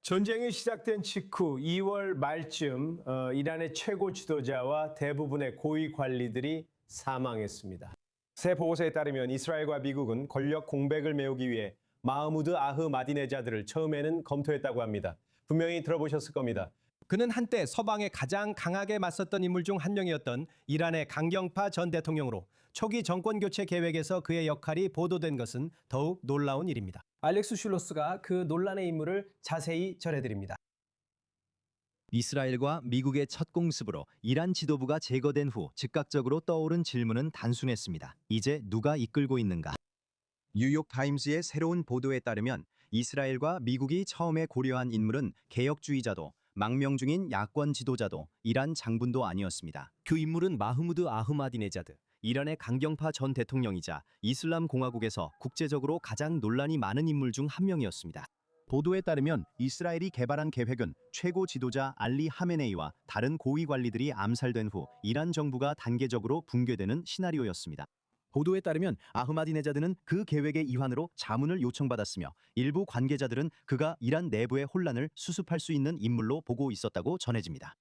전쟁이 시작된 직후 2월 말쯤 이란의 최고 지도자와 대부분의 고위 관리들이 사망했습니다. 새 보고서에 따르면 이스라엘과 미국은 권력 공백을 메우기 위해 마흐무드 아흐마디네자드를 처음에는 검토했다고 합니다. 분명히 들어보셨을 겁니다. 그는 한때 서방에 가장 강하게 맞섰던 인물 중 한 명이었던 이란의 강경파 전 대통령으로 초기 정권 교체 계획에서 그의 역할이 보도된 것은 더욱 놀라운 일입니다. 알렉스 슐로스가 그 논란의 인물을 자세히 전해드립니다. 이스라엘과 미국의 첫 공습으로 이란 지도부가 제거된 후 즉각적으로 떠오른 질문은 단순했습니다. 이제 누가 이끌고 있는가? 뉴욕타임스의 새로운 보도에 따르면 이스라엘과 미국이 처음에 고려한 인물은 개혁주의자도 망명 중인 야권 지도자도 이란 장군도 아니었습니다. 그 인물은 마흐무드 아흐마디네자드, 이란의 강경파 전 대통령이자 이슬람 공화국에서 국제적으로 가장 논란이 많은 인물 중 한 명이었습니다. 보도에 따르면 이스라엘이 개발한 계획은 최고 지도자 알리 하메네이와 다른 고위 관리들이 암살된 후 이란 정부가 단계적으로 붕괴되는 시나리오였습니다. 보도에 따르면 아흐마디네자드는 그 계획의 이환으로 자문을 요청받았으며 일부 관계자들은 그가 이란 내부의 혼란을 수습할 수 있는 인물로 보고 있었다고 전해집니다.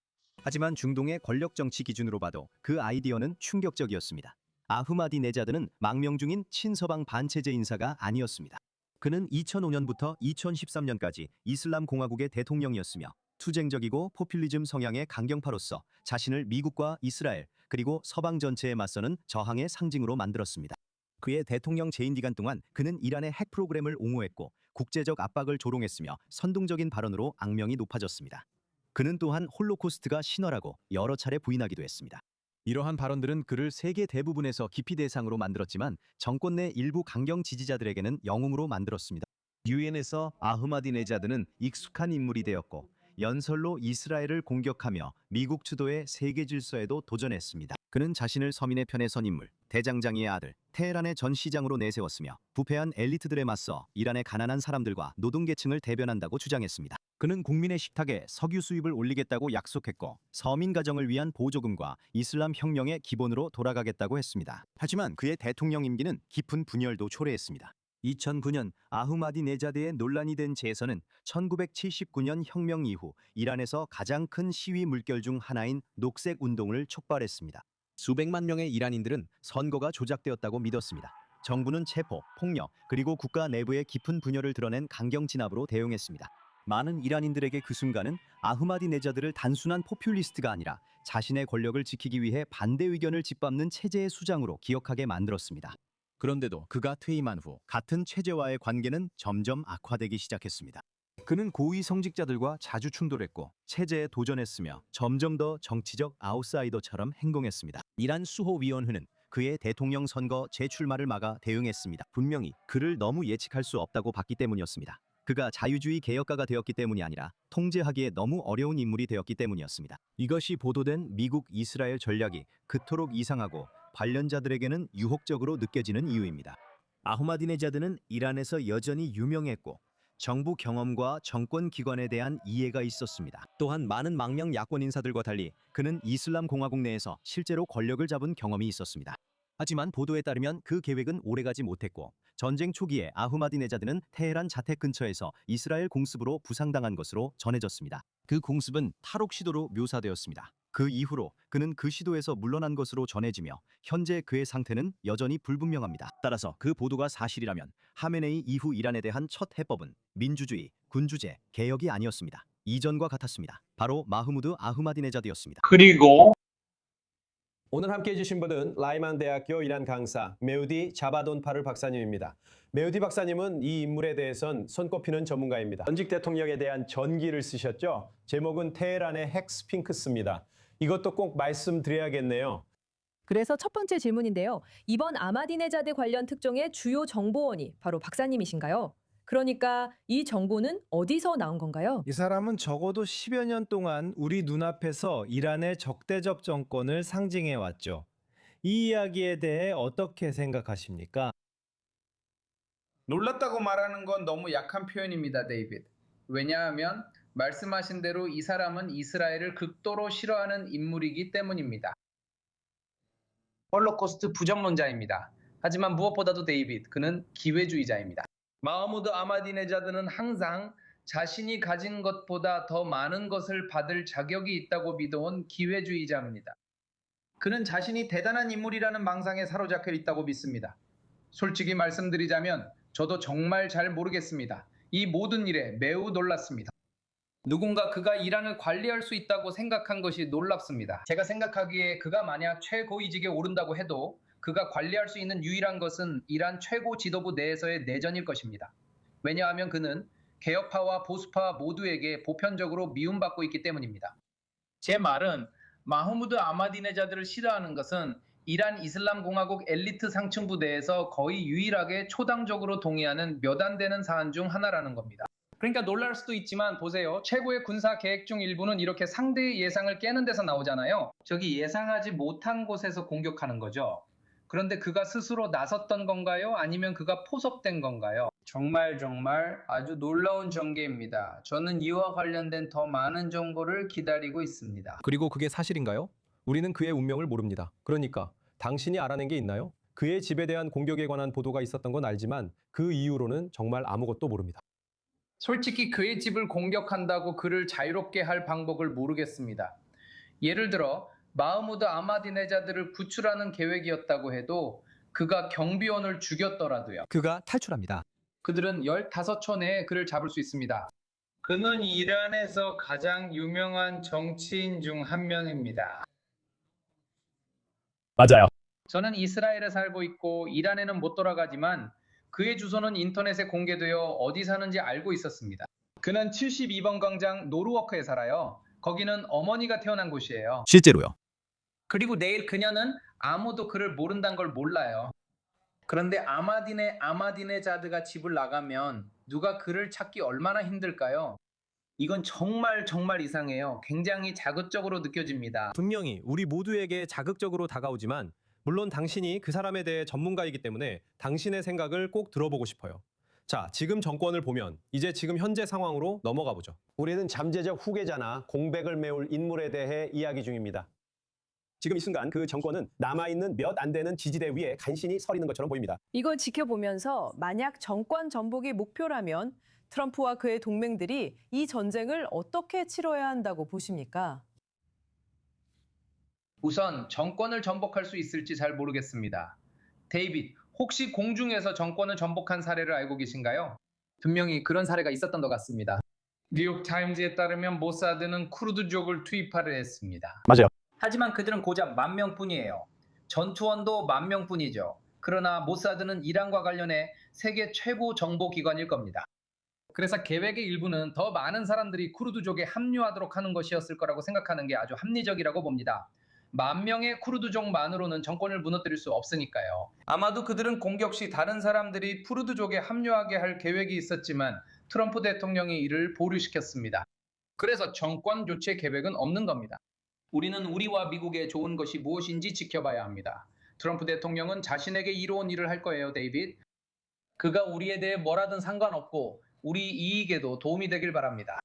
하지만 중동의 권력 정치 기준으로 봐도 그 아이디어는 충격적이었습니다. 아흐마디네자드는 망명 중인 친서방 반체제 인사가 아니었습니다. 그는 2005년부터 2013년까지 이슬람 공화국의 대통령이었으며 투쟁적이고 포퓰리즘 성향의 강경파로서 자신을 미국과 이스라엘 그리고 서방 전체에 맞서는 저항의 상징으로 만들었습니다. 그의 대통령 재임 기간 동안 그는 이란의 핵 프로그램을 옹호했고 국제적 압박을 조롱했으며 선동적인 발언으로 악명이 높아졌습니다. 그는 또한 홀로코스트가 신화라고 여러 차례 부인하기도 했습니다. 이러한 발언들은 그를 세계 대부분에서 기피 대상으로 만들었지만 정권 내 일부 강경 지지자들에게는 영웅으로 만들었습니다. 유엔에서 아흐마디네자드는 익숙한 인물이 되었고 연설로 이스라엘을 공격하며 미국 주도의 세계 질서에도 도전했습니다. 그는 자신을 서민의 편에 선 인물, 대장장이의 아들, 테헤란의 전 시장으로 내세웠으며 부패한 엘리트들에 맞서 이란의 가난한 사람들과 노동계층을 대변한다고 주장했습니다. 그는 국민의 식탁에 석유 수입을 올리겠다고 약속했고 서민 가정을 위한 보조금과 이슬람 혁명의 기본으로 돌아가겠다고 했습니다. 하지만 그의 대통령 임기는 깊은 분열도 초래했습니다. 2009년 아흐마디네자드의 논란이 된 재선은 1979년 혁명 이후 이란에서 가장 큰 시위 물결 중 하나인 녹색 운동을 촉발했습니다. 수백만 명의 이란인들은 선거가 조작되었다고 믿었습니다. 정부는 체포, 폭력, 그리고 국가 내부의 깊은 분열을 드러낸 강경 진압으로 대응했습니다. 많은 이란인들에게 그 순간은 아흐마디네자드를 단순한 포퓰리스트가 아니라 자신의 권력을 지키기 위해 반대 의견을 짓밟는 체제의 수장으로 기억하게 만들었습니다. 그런데도 그가 퇴임한 후 같은 체제와의 관계는 점점 악화되기 시작했습니다. 그는 고위 성직자들과 자주 충돌했고 체제에 도전했으며 점점 더 정치적 아웃사이더처럼 행동했습니다. 이란 수호위원회는 그의 대통령 선거 재출마를 막아 대응했습니다. 분명히 그를 너무 예측할 수 없다고 봤기 때문이었습니다. 그가 자유주의 개혁가가 되었기 때문이 아니라 통제하기에 너무 어려운 인물이 되었기 때문이었습니다. 이것이 보도된 미국 이스라엘 전략이 그토록 이상하고 관련자들에게는 유혹적으로 느껴지는 이유입니다. 아흐마디네자드는 이란에서 여전히 유명했고 정부 경험과 정권 기관에 대한 이해가 있었습니다. 또한 많은 망명 야권 인사들과 달리 그는 이슬람 공화국 내에서 실제로 권력을 잡은 경험이 있었습니다. 하지만 보도에 따르면 그 계획은 오래가지 못했고 전쟁 초기에 아흐마디네자드는 테헤란 자택 근처에서 이스라엘 공습으로 부상당한 것으로 전해졌습니다. 그 공습은 탈옥 시도로 묘사되었습니다. 그 이후로 그는 그 시도에서 물러난 것으로 전해지며 현재 그의 상태는 여전히 불분명합니다. 따라서 그 보도가 사실이라면 하메네이 이후 이란에 대한 첫 해법은 민주주의, 군주제, 개혁이 아니었습니다. 이전과 같았습니다. 바로 마흐무드 아흐마디네자드였습니다. 그리고 오늘 함께해 주신 분은 라이만 대학교 이란 강사 메우디 자바돈파르 박사님입니다. 메우디 박사님은 이 인물에 대해선 손꼽히는 전문가입니다. 전직 대통령에 대한 전기를 쓰셨죠. 제목은 테헤란의 핵 스핑크스입니다. 이것도 꼭 말씀드려야겠네요. 그래서 첫 번째 질문인데요. 이번 아마디네자드 관련 특종의 주요 정보원이 바로 박사님이신가요? 그러니까 이 정보는 어디서 나온 건가요? 이 사람은 적어도 10여 년 동안 우리 눈앞에서 이란의 적대적 정권을 상징해 왔죠. 이 이야기에 대해 어떻게 생각하십니까? 놀랐다고 말하는 건 너무 약한 표현입니다, 데이빗. 왜냐하면 말씀하신 대로 이 사람은 이스라엘을 극도로 싫어하는 인물이기 때문입니다. 홀로코스트 부정론자입니다. 하지만 무엇보다도 데이빗, 그는 기회주의자입니다. 마흐무드 아마디네자드는 항상 자신이 가진 것보다 더 많은 것을 받을 자격이 있다고 믿어온 기회주의자입니다. 그는 자신이 대단한 인물이라는 망상에 사로잡혀 있다고 믿습니다. 솔직히 말씀드리자면 저도 정말 잘 모르겠습니다. 이 모든 일에 매우 놀랐습니다. 누군가 그가 이란을 관리할 수 있다고 생각한 것이 놀랍습니다. 제가 생각하기에 그가 만약 최고위직에 오른다고 해도 그가 관리할 수 있는 유일한 것은 이란 최고 지도부 내에서의 내전일 것입니다. 왜냐하면 그는 개혁파와 보수파 모두에게 보편적으로 미움받고 있기 때문입니다. 제 말은 마흐무드 아마디네자드를 싫어하는 것은 이란 이슬람 공화국 엘리트 상층부 내에서 거의 유일하게 초당적으로 동의하는 몇 안 되는 사안 중 하나라는 겁니다. 그러니까 놀랄 수도 있지만 보세요. 최고의 군사 계획 중 일부는 이렇게 상대의 예상을 깨는 데서 나오잖아요. 저기 예상하지 못한 곳에서 공격하는 거죠. 그런데 그가 스스로 나섰던 건가요? 아니면 그가 포섭된 건가요? 정말 아주 놀라운 전개입니다. 저는 이와 관련된 더 많은 정보를 기다리고 있습니다. 그리고 그게 사실인가요? 우리는 그의 운명을 모릅니다. 그러니까 당신이 알아낸 게 있나요? 그의 집에 대한 공격에 관한 보도가 있었던 건 알지만 그 이후로는 정말 아무것도 모릅니다. 솔직히 그의 집을 공격한다고 그를 자유롭게 할 방법을 모르겠습니다. 예를 들어 마흐무드 아마디네자드를 구출하는 계획이었다고 해도 그가 경비원을 죽였더라도요. 그가 탈출합니다. 그들은 15초 내에 그를 잡을 수 있습니다. 그는 이란에서 가장 유명한 정치인 중 한 명입니다. 맞아요. 저는 이스라엘에 살고 있고 이란에는 못 돌아가지만 그의 주소는 인터넷에 공개되어 어디 사는지 알고 있었습니다. 그는 72번 광장 노르워크에 살아요. 거기는 어머니가 태어난 곳이에요. 실제로요. 그리고 내일 그녀는 아무도 그를 모른다는 걸 몰라요. 그런데 아마디네자드가 집을 나가면 누가 그를 찾기 얼마나 힘들까요? 이건 정말 이상해요. 굉장히 자극적으로 느껴집니다. 분명히 우리 모두에게 자극적으로 다가오지만 물론 당신이 그 사람에 대해 전문가이기 때문에 당신의 생각을 꼭 들어보고 싶어요. 자, 지금 정권을 보면 이제 지금 현재 상황으로 넘어가 보죠. 우리는 잠재적 후계자나 공백을 메울 인물에 대해 이야기 중입니다. 지금 이 순간 그 정권은 남아있는 몇 안 되는 지지대 위에 간신히 서 있는 것처럼 보입니다. 이걸 지켜보면서 만약 정권 전복이 목표라면 트럼프와 그의 동맹들이 이 전쟁을 어떻게 치러야 한다고 보십니까? 우선 정권을 전복할 수 있을지 잘 모르겠습니다. 데이빗, 혹시 공중에서 정권을 전복한 사례를 알고 계신가요? 분명히 그런 사례가 있었던 것 같습니다. 뉴욕타임즈에 따르면 모사드는 쿠르드족을 투입하려 했습니다. 맞아요. 하지만 그들은 고작 10,000명뿐이에요. 전투원도 10,000명뿐이죠. 그러나 모사드는 이란과 관련해 세계 최고 정보기관일 겁니다. 그래서 계획의 일부는 더 많은 사람들이 쿠르드족에 합류하도록 하는 것이었을 거라고 생각하는 게 아주 합리적이라고 봅니다. 10,000명의 쿠르드족만으로는 정권을 무너뜨릴 수 없으니까요. 아마도 그들은 공격 시 다른 사람들이 쿠르드족에 합류하게 할 계획이 있었지만 트럼프 대통령이 이를 보류시켰습니다. 그래서 정권 교체 계획은 없는 겁니다. 우리는 우리와 미국에 좋은 것이 무엇인지 지켜봐야 합니다. 트럼프 대통령은 자신에게 이로운 일을 할 거예요, 데이빗. 그가 우리에 대해 뭐라든 상관없고 우리 이익에도 도움이 되길 바랍니다.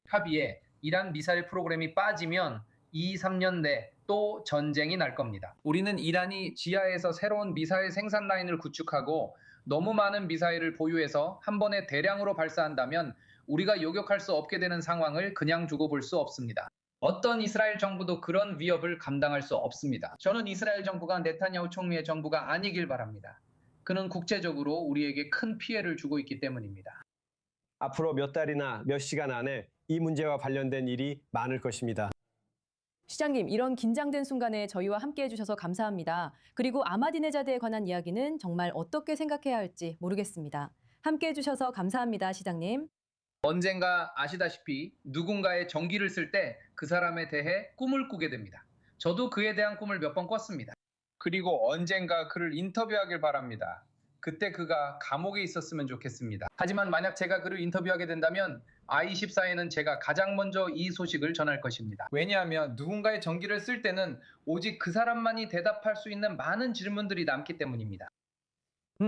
합의에 이란 미사일 프로그램이 빠지면 2-3년 내 또 전쟁이 날 겁니다. 우리는 이란이 지하에서 새로운 미사일 생산 라인을 구축하고 너무 많은 미사일을 보유해서 한 번에 대량으로 발사한다면 우리가 요격할 수 없게 되는 상황을 그냥 두고 볼 수 없습니다. 어떤 이스라엘 정부도 그런 위협을 감당할 수 없습니다. 저는 이스라엘 정부가 네타냐후 총리의 정부가 아니길 바랍니다. 그는 국제적으로 우리에게 큰 피해를 주고 있기 때문입니다. 앞으로 몇 달이나 몇 시간 안에 이 문제와 관련된 일이 많을 것입니다. 시장님, 이런 긴장된 순간에 저희와 함께 해주셔서 감사합니다. 그리고 아마디네자드에 관한 이야기는 정말 어떻게 생각해야 할지 모르겠습니다. 함께 해주셔서 감사합니다, 시장님. 언젠가 아시다시피 누군가의 전기를 쓸 때 그 사람에 대해 꿈을 꾸게 됩니다. 저도 그에 대한 꿈을 몇 번 꿨습니다. 그리고 언젠가 그를 인터뷰하길 바랍니다. 그때 그가 감옥에 있었으면 좋겠습니다. 하지만 만약 제가 그를 인터뷰하게 된다면 I24에는 제가 가장 먼저 이 소식을 전할 것입니다. 왜냐하면 누군가의 전기를 쓸 때는 오직 그 사람만이 대답할 수 있는 많은 질문들이 남기 때문입니다.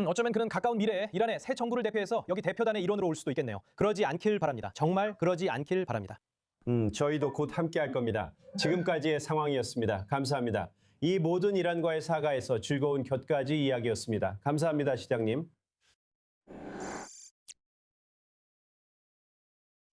어쩌면 그는 가까운 미래에 이란의 새 정부를 대표해서 여기 대표단의 일원으로 올 수도 있겠네요. 그러지 않길 바랍니다. 정말 그러지 않길 바랍니다. 저희도 곧 함께할 겁니다. 지금까지의 상황이었습니다. 감사합니다. 이 모든 이란과의 사가에서 즐거운 곁가지 이야기였습니다. 감사합니다, 시장님.